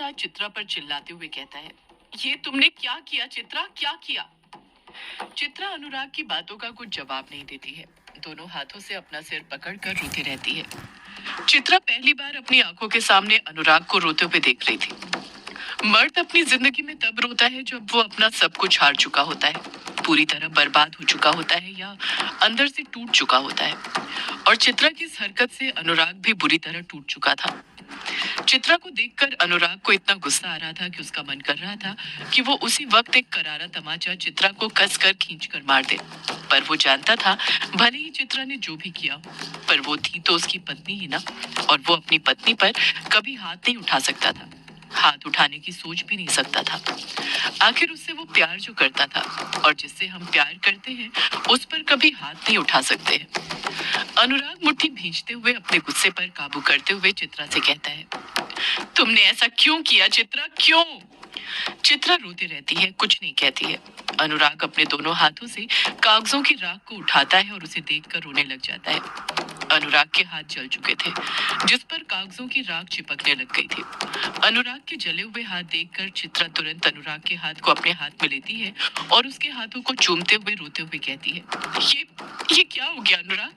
साथ चित्रा पर चिल्लाते हुए कहता है, ये तुमने क्या किया चित्रा, क्या किया? चित्रा अनुराग की बातों का कुछ जवाब नहीं देती है। दोनों हाथों से अपना सिर पकड़कर रोती रहती है। चित्रा पहली बार अपनी आंखों के सामने अनुराग को रोते हुए देख रही थी। मर्द अपनी जिंदगी में तब रोता है जब वो अपना सब कुछ हार चुका होता है, पूरी तरह बर्बाद हो चुका होता है या अंदर से टूट चुका होता है। और चित्रा की इस हरकत से अनुराग भी बुरी तरह टूट चुका था। चित्रा को देखकर अनुराग को इतना गुस्सा आ रहा था कि उसका मन कर रहा था कि वो उसी वक्त एक करारा तमाचा चित्रा को कसकर खींचकर मार दे। पर वो जानता था, भले ही चित्रा ने जो भी किया हो, पर वो थी तो उसकी पत्नी ही ना, और वो अपनी पत्नी पर कभी हाथ नहीं उठा सकता था, हाथ उठाने की सोच भी नहीं सकता था। आखिर उससे वो प्यार जो करता था और जिससे हम प्यार करते हैं, उस पर कभी हाथ नहीं उठा सकते हैं। अनुराग मुट्ठी भींचते हुए अपने गुस्से पर काबू करते हुए चित्रा से कहता है, तुमने ऐसा क्यों किया चित्रा, क्यों? चित्रा रोती रहती है, कुछ नहीं कहती है। अनुराग अपने दोनों हाथों से कागजों की राख को उठाता है और उसे देखकर रोने लग जाता है। अनुराग के हाथ जल चुके थे, जिस पर कागजों की राख चिपकने लग गई थी। अनुराग के जले हुए हाथ देखकर चित्रा तुरंत अनुराग के हाथ को अपने हाथ में लेती है और उसके हाथों को चूमते हुए रोते हुए कहती है, ये क्या हो गया अनुराग?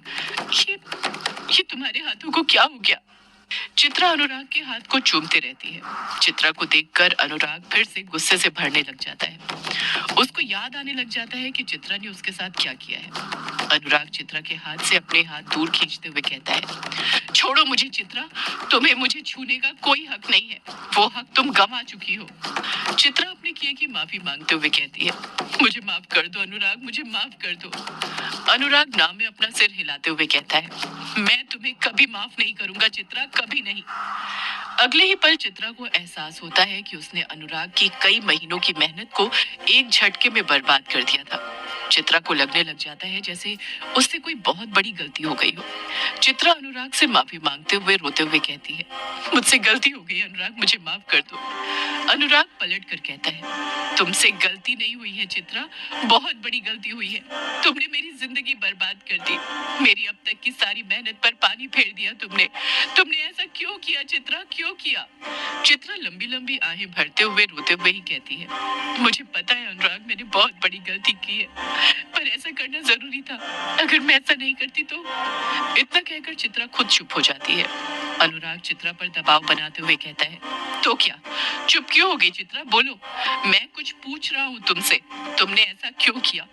ये तुम्हारे हाथों को क्या हो गया? चित्रा अनुराग के हाथ को चूमती रहती है। चित्रा को देखकर अनुराग फिर से गुस्से से भरने लग जाता है। उसको याद आने लग जाता है कि चित्रा ने उसके साथ क्या किया है। अनुराग चित्रा के हाथ से अपने हाथ दूर खींचते हुए कहता है, छोड़ो मुझे चित्रा, तुम्हें मुझे छूने का कोई हक नहीं है, वो हक तुम गंवा चुकी हो। चित्रा अपने किए की माफी मांगते हुए कहती है, मुझे माफ कर दो अनुराग, मुझे माफ कर दो। अनुराग नाम में अपना सिर हिलाते हुए कहता है, मैं तुम्हें कभी माफ नहीं करूंगा चित्रा, कभी नहीं। अगले ही पल चित्रा को एहसास होता है कि उसने अनुराग की कई महीनों की मेहनत को एक झटके में बर्बाद कर दिया था। चित्रा को लगने लग जाता है जैसे उससे कोई बहुत बड़ी गलती हो गई हो। चित्रा अनुराग से माफी मांगते हुए रोते हुए कहती है, मुझसे गलती हो गई अनुराग, मुझे माफ कर दो। अनुराग पलट कर कहता है, तुमसे गलती नहीं हुई है चित्रा, बहुत बड़ी गलती हुई है। तुमने मेरी जिंदगी बर्बाद कर दी, मेरी अब तक की सारी मेहनत पर पानी फेर दिया तुमने। तुमने ऐसा क्यों किया चित्रा, क्यों किया? चित्रा लंबी लंबी आहें भरते हुए रोते हुए ही कहती है, मुझे पता है अनुराग, मैंने बहुत बड़ी गलती की है, पर ऐसा करना जरूरी था। अगर मैं ऐसा नहीं करती तो। इतना कहकर चित्रा खुद चुप हो जाती है। अनुराग चित्रा पर दबाव बनाते हुए कहता है, तो क्या, चुप क्यों हो गई चित्रा, बोलो, मैं कुछ पूछ रहा हूँ तुमसे, तुमने ऐसा क्यों किया?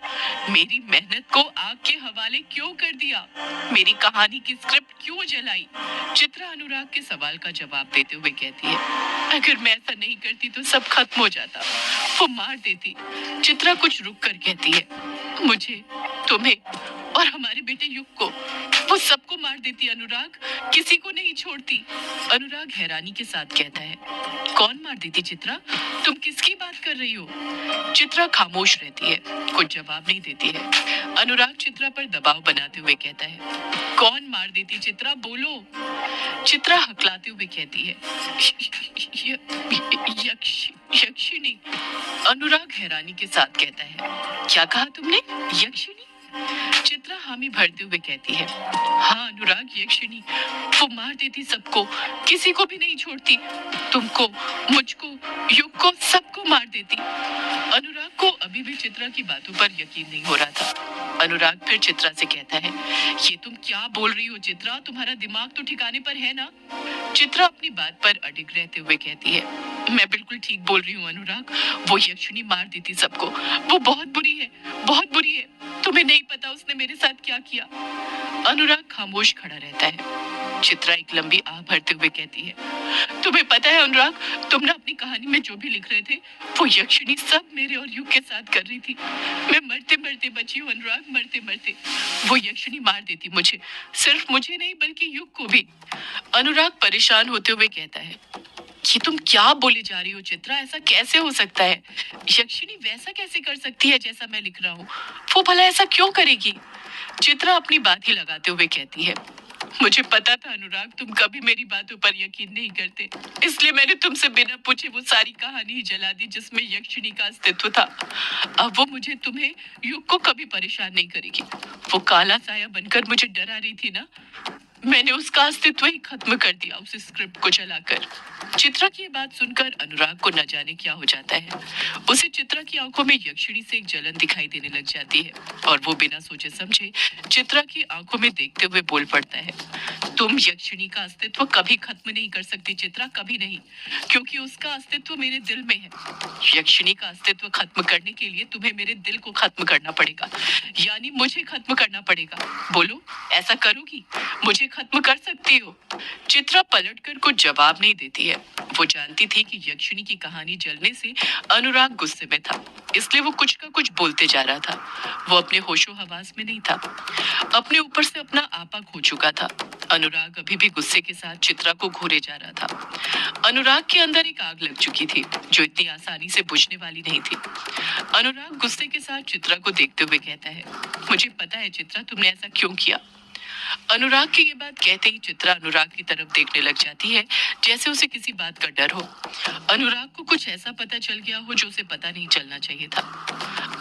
मेरी मेहनत को आग के हवाले क्यों कर दिया? मेरी कहानी की स्क्रिप्ट क्यों जलाई? चित्रा अनुराग के सवाल का जवाब देते हुए कहती है, अगर मैं ऐसा नहीं करती तो सब खत्म हो जाता, वो मार देती। चित्रा कुछ रुक कर कहती है, मुझे, तुम्हें और हमारे बेटे युग को, वो सबको मार देती अनुराग, किसी को नहीं छोड़ती। अनुराग हैरानी के साथ कहता है, कौन मार देती चित्रा, तुम किसकी बात कर रही हो? चित्रा खामोश रहती है, कुछ जवाब नहीं देती है। अनुराग चित्रा पर दबाव बनाते हुए कहता है, कौन मार देती चित्रा, बोलो। चित्रा हकलाते हुए कहती है, यक्षिणी। अनुराग हैरानी के साथ कहता है, क्या कहा तुमने, यक्षिणी? चित्रा हामी भरते हुए कहती है, हाँ अनुराग, यक्षिणी, वो मार देती सबको, किसी को भी नहीं छोड़ती, तुमको, मुझको, युग को, सबको मार देती। अनुराग को अभी भी चित्रा की बातों पर यकीन नहीं हो रहा था। अनुराग फिर चित्रा से कहता है, ये तुम क्या बोल रही हो चित्रा, तुम्हारा दिमाग तो ठिकाने पर है ना? चित्रा अपनी बात पर अडिग रहते हुए कहती है, मैं बिल्कुल ठीक बोल रही हूँ अनुराग, वो यक्षिणी मार देती सबको, वो बहुत बुरी है, बहुत बुरी है, तुम्हें नहीं पता उसने मेरे साथ क्या किया। अनुराग खामोश खड़ा रहता है। चित्रा एक लंबी आह भरते हुए कहती है, तुम्हें पता है अनुराग, तुम ना अपनी कहानी में जो भी लिख रहे थे, वो यक्षिणी सब मेरे और युग के साथ कर रही थी। मैं मरते मरते बची हूँ अनुराग, मरते मरते। वो यक्षिणी मार देती मुझे, सिर्फ मुझे नहीं बल्कि युग को भी। अनुराग परेशान होते हुए कहता है, ये तुम क्या बोले जा रही हो चित्रा, ऐसा कैसे हो सकता है? यक्षिणी वैसा कैसे कर सकती है जैसा मैं लिख रहा हूँ? वो भला ऐसा क्यों करेगी? चित्रा अपनी बात ही लगाते हुए कहती है, मुझे पता था अनुराग, तुम कभी मेरी बातों पर यकीन नहीं करते, इसलिए मैंने तुमसे बिना पूछे वो सारी कहानी ही जला दी जिसमें यक्षिणी का अस्तित्व था। अब वो मुझे, तुम्हें, युग को कभी परेशान नहीं करेगी। वो काला साया बनकर मुझे डरा रही थी ना, मैंने उसका अस्तित्व ही खत्म कर दिया उस स्क्रिप्ट को जलाकर। चित्रा की ये बात सुनकर अनुराग को न जाने क्या हो जाता है। उसे चित्रा की आंखों में यक्षिणी से एक जलन दिखाई देने लग जाती है और वो बिना सोचे समझे चित्रा की आंखों में देखते हुए बोल पड़ता है, तुम यक्षिणी का अस्तित्व कभी खत्म नहीं कर सकती चित्रा, कभी नहीं, क्योंकि उसका अस्तित्व मेरे दिल में है। यक्षिणी का अस्तित्व खत्म करने के लिए तुम्हें मेरे दिल को खत्म करना पड़ेगा, यानी मुझे खत्म करना पड़ेगा। बोलो, ऐसा करोगी? मुझे खत्म कर सकती हो? चित्रा पलटकर कुछ जवाब नहीं देती है। वो जानती थी कि यक्षिणी की कहानी जलने से अनुराग गुस्से में था, इसलिए वो कुछ का कुछ बोलते जा रहा था। वो अपने होशो हवास में नहीं था, अपने ऊपर से अपना आपा खो चुका था। अनुराग अभी भी गुस्से के साथ चित्रा को घूरे जा रहा था। अनुराग के अंदर एक आग लग चुकी थी जो इतनी आसानी से बुझने वाली नहीं थी। अनुराग गुस्से के साथ चित्रा को देखते हुए कहता है, मुझे पता है चित्रा, तुमने ऐसा क्यों किया। अनुराग की ये बात कहते ही चित्रा अनुराग की तरफ देखने लग जाती है, जैसे उसे किसी बात का डर हो। अनुराग को कुछ ऐसा पता चल गया हो जो उसे पता नहीं चलना चाहिए था।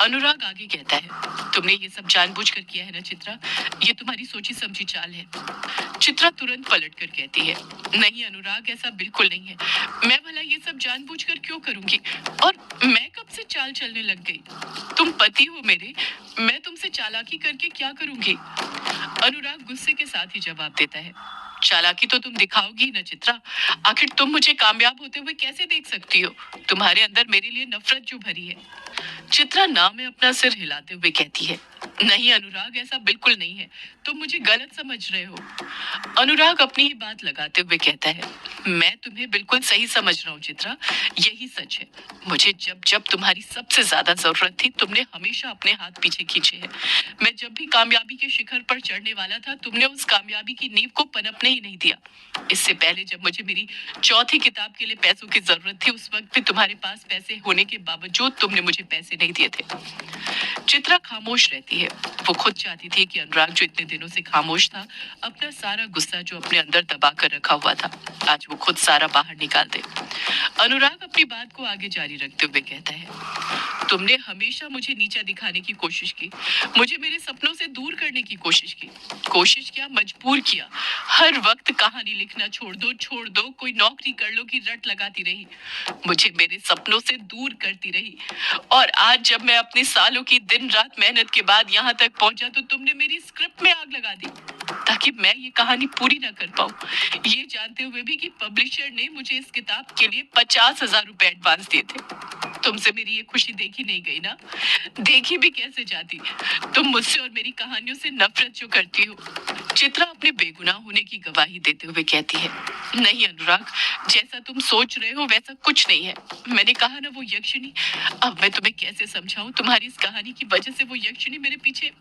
अनुराग आगे कहता है, तुमने ये सब जानबूझकर किया है ना चित्रा, ये तुम्हारी सोची समझी चाल है। चित्रा तुरंत पलटकर कहती है, नहीं अनुराग, ऐसा बिल्कुल नहीं है। मैं भला ये सब जानबूझकर क्यों करूंगी, और मैं कब से चाल चलने लग गई? तुम पति हो मेरे, मैं तुमसे चालाकी करके क्या करूंगी? अनुराग गुस्से के साथ ही जवाब देता है, चालाकी तो तुम दिखाओगी ना चित्रा, आखिर तुम मुझे कामयाब होते हुए कैसे देख सकती हो? तुम्हारे अंदर मेरे लिए नफरत जो भरी है। चित्रा ना में अपना सिर हिलाते हुए कहती है, नहीं अनुराग, ऐसा बिल्कुल नहीं है, तुम मुझे गलत समझ रहे हो। अनुराग अपनी ही बात लगाते हुए कहता है, मैं तुम्हें बिल्कुल सही समझ रहा हूँ चित्रा, यही सच है। मुझे जब जब तुम्हारी सबसे ज्यादा जरूरत थी, तुमने हमेशा अपने हाथ पीछे खींचे हैं। मैं जब भी कामयाबी के शिखर पर चढ़ने वाला था, तुमने उस कामयाबी की नींव को पनपने ही नहीं दिया। इससे पहले जब मुझे मेरी चौथी किताब के लिए पैसों की जरूरत थी, उस वक्त भी तुम्हारे पास पैसे होने के बावजूद तुमने मुझे पैसे नहीं दिए थे। चित्रा खामोश रहती है। वो खुद चाहती थी कि अनुराग, जो इतने दिनों से खामोश था, अपना सारा गुस्सा जो अपने अंदर दबा कर रखा हुआ था, आज वो खुद सारा बाहर निकाल दे। अनुराग अपनी बात को आगे जारी रखते हुए कहता है, तुमने हमेशा मुझे नीचा दिखाने की कोशिश की, मुझे मेरे सपनों से दूर करने की कोशिश की। कोशिश क्या, मजबूर किया। हर वक्त कहानी लिखना छोड़ दो, कोई नौकरी कर लो की रट लगाती रही, मुझे मेरे सपनों से दूर करती रही। और आज जब मैं अपनी सालों की दिन रात मेहनत के बाद यहाँ तक पहुंचा, तो तुमने मेरी स्क्रिप्ट में आग लगा दी ताकि मैं ये कहानी पूरी ना कर पाऊं, ये जानते हुए भी कि पब्लिशर ने मुझे इस किताब के लिए 50,000 रुपए एडवांस दिए थे। तुमसे मेरी ये खुशी देखी नहीं गई ना, देखी भी कैसे जाती। तुम मुझसे और मेरी कहानियों से नफरत जो करती हो। चित्रा अपने बेगुनाह होने की गवाही देते हुए कहती है, नहीं अनुराग, जैसा तुम सोच रहे हो वैसा कुछ नहीं है। मैंने कहा ना, वो यक्षिणी, अब मैं तुम्हें कैसे समझाऊं, तुम्हारी इस कहानी की वजह से वो यक्षिणी मेरे पीछे।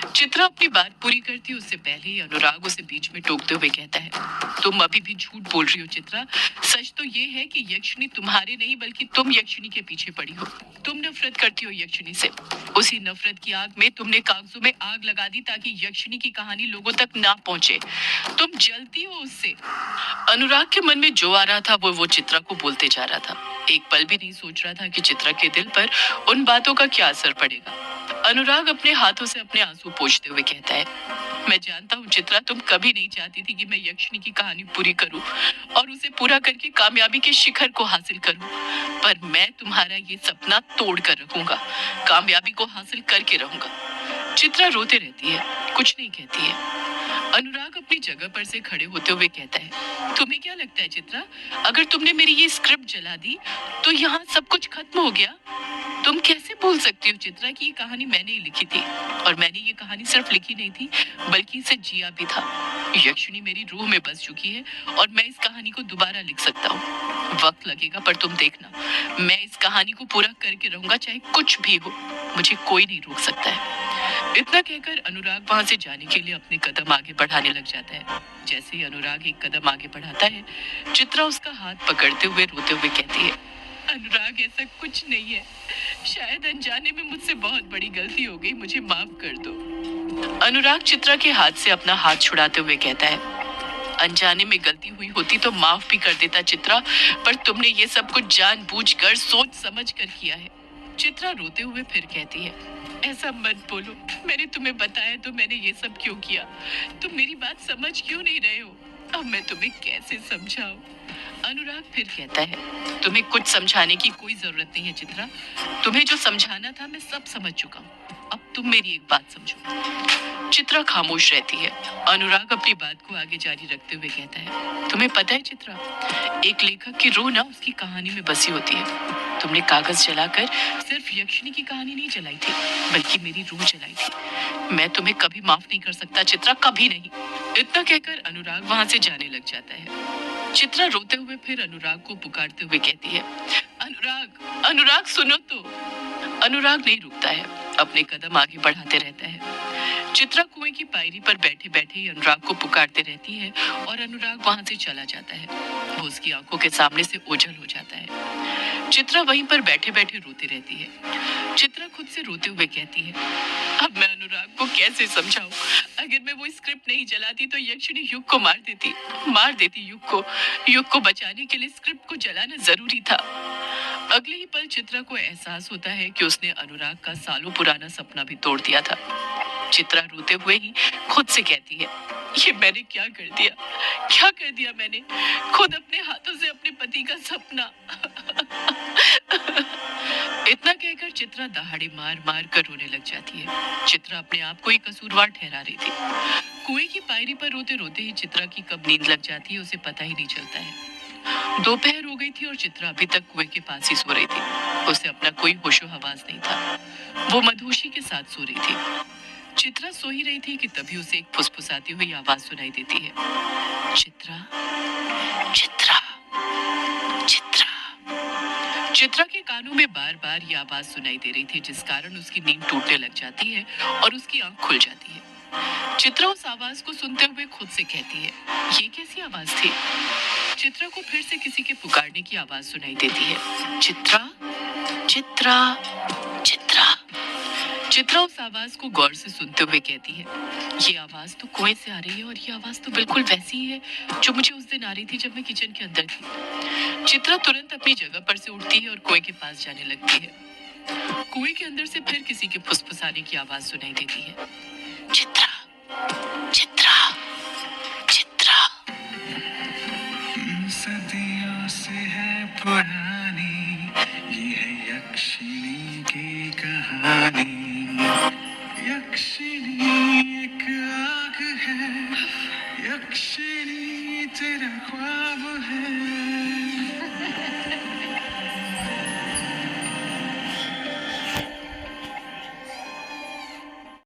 चित्रा अपनी बात पूरी करती उससे पहले ही अनुराग उसे बीच में टोकते हुए कहता है, तुम अभी भी झूठ बोल रही हो चित्रा। सच तो ये है कि यक्षिणी तुम्हारे नहीं बल्कि तुम यक्षिणी के पीछे पड़ी हो। तुम नफरत करती हो यक्षिणी से। उसी नफरत की आग में तुमने कागजों में आग लगा दी ताकि यक्षिणी की कहानी लोगों तक ना पहुंचे। तुम जलती हो उससे। अनुराग के मन में जो आ रहा था वो चित्रा को बोलते जा रहा था। एक पल भी नहीं सोच रहा था कि चित्रा के दिल पर उन बातों का क्या असर पड़ेगा। अनुराग अपने हाथों से अपने आंसू पोंछते हुए कहता है, मैं जानता हूँ चित्रा, तुम कभी नहीं चाहती थी कि मैं यक्षिणी की कहानी पूरी करूं और उसे पूरा करके कामयाबी के शिखर को हासिल करूं, पर मैं तुम्हारा ये सपना तोड़ कर रखूंगा, कामयाबी को हासिल करके रहूंगा। चित्रा रोते रहती है, कुछ नहीं कहती है। अनुराग अपनी जगह पर से खड़े होते हुए कहता है, तुम्हें क्या लगता है चित्रा, अगर तुमने मेरी ये स्क्रिप्ट जला दी तो यहाँ सब कुछ खत्म हो गया? तुम कैसे भूल सकती हो चित्रा कि ये कहानी मैंने ही लिखी थी, और मैंने ये कहानी सिर्फ लिखी नहीं थी बल्कि इसे जिया भी था। यक्षिणी मेरी रूह में बस चुकी है और मैं इस कहानी को दोबारा लिख सकता हूँ। वक्त लगेगा पर तुम देखना, मैं इस कहानी को पूरा करके रहूंगा, चाहे कुछ भी हो, मुझे कोई नहीं रोक सकता है। इतना कहकर अनुराग वहां से जाने के लिए अपने कदम आगे बढ़ाने लग जाता है। जैसे ही अनुराग एक कदम आगे बढ़ाता है, चित्रा उसका हाथ पकड़ते हुए रोते हुए कहती है, अनुराग ऐसा कुछ नहीं है, शायद अनजाने में मुझसे बहुत बड़ी गलती हो गई, मुझे माफ कर दो। अनुराग चित्रा के हाथ से अपना हाथ छुड़ाते हुए कहता है, अनजाने में गलती हुई होती तो माफ भी कर देता चित्रा, पर तुमने ये सब कुछ जानबूझकर सोच समझ कर किया है। चित्रा रोते हुए फिर कहती है, ऐसा मत बोलो, मैंने तुम्हें बताया तो मैंने ये सब क्यों किया? तुम मेरी बात समझ क्यों नहीं रहे हो? अब मैं तुम्हें कैसे समझाऊं? अनुराग फिर कहता है, तुम्हें कुछ समझाने की कोई जरूरत नहीं है चित्रा। तुम्हें जो समझाना था मैं सब समझ चुका हूँ। अब तुम मेरी एक बात समझो। चित्रा खामोश रहती है। अनुराग अपनी बात को आगे जारी रखते हुए कहता है, तुम्हें पता है चित्रा, एक लेखक की रूह ना उसकी कहानी में बसी होती है। तुमने कागज जलाकर सिर्फ यक्षिणी की कहानी नहीं जलाई थी, बल्कि मेरी रूह जलाई थी। मैं तुम्हें कभी माफ नहीं कर सकता चित्रा, कभी नहीं। इतना कहकर अनुराग वहां से जाने लग जाता है। चित्रा रोते हुए फिर अनुराग को पुकारते हुए कहती है, अनुराग, अनुराग सुनो तो। अनुराग नहीं रुकता है, अपने कदम आगे बढ़ाते रहता है। चित्रा कुएं की पायरी पर बैठे बैठे ही अनुराग को पुकारते रहती है और अनुराग वहां से चला जाता है। वो उसकी आंखों के सामने से ओझल हो जाता है। चित्रा वहीं पर बैठे बैठे रोती रहती है। चित्रा खुद से रोते हुए कहती है, अब मैं अनुराग को कैसे समझाऊं? अगर मैं वो स्क्रिप्ट नहीं जलाती तो यक्षिणी युग को मार देती युग को बचाने के लिए स्क्रिप्ट को जलाना जरूरी था। अगले ही पल चित्रा को एहसास होता है कि उसने अनुराग का सालों पुराना सपना भी तोड़ दिया था। चित्रा रोते हुए ही खुद से कहती है, ये मैंने क्या कर दिया मैंने? खुद अपने हाथों से अपने पति का सपना। इतना कहकर चित्रा दहाड़े मार मार कर रोने लग जाती है। चित्रा अपने आप को ही कसूरवार ठहरा रही थी। कुएं की पायरी पर रोते रोते ही चित्रा की कब नींद लग जाती है उसे पता ही नहीं चलता है। दोपहर हो गई थी और चित्रा अभी तक कुएं के पास ही सो रही थी। उसे अपना कोई होशो हवास नहीं था। वो मधुशी के साथ सो रही थी। चित्रा सो ही रही थी कि तभी उसे एक फुसफुसाती हुई आवाज सुनाई देती है, चित्रा, चित्रा, चित्रा। चित्रा के कानों में बार बार ये आवाज सुनाई दे रही थी, जिस कारण उसकी नींद टूटने लग जाती है और उसकी आंख खुल जाती है। चित्रा उस आवाज को सुनते हुए खुद से कहती है, ये कैसी आवाज थी? चित्रा को फिर से किसी के पुकारने की आवाज सुनाई देती है, चित्रा, चित्रा, चित्रा। चित्रा उस आवाज को गौर से सुनते हुए कहती है, ये आवाज तो कुएं से आ रही है और ये आवाज तो बिल्कुल वैसी ही है जो मुझे उस दिन आ रही थी जब मैं किचन के अंदर थी। चित्रा तुरंत अपनी जगह पर से उठती है और कुएं के पास जाने लगती है। कुएं के अंदर से फिर किसी के फुसफुसाने की आवाज सुनाई देती है, चित्रा, चित्रा, चित्रा। सदियों से है पुरानी ये है यक्षिणी की कहानी। यक्षिणी एक आग है, यक्षिणी तेरा ख्वाब है।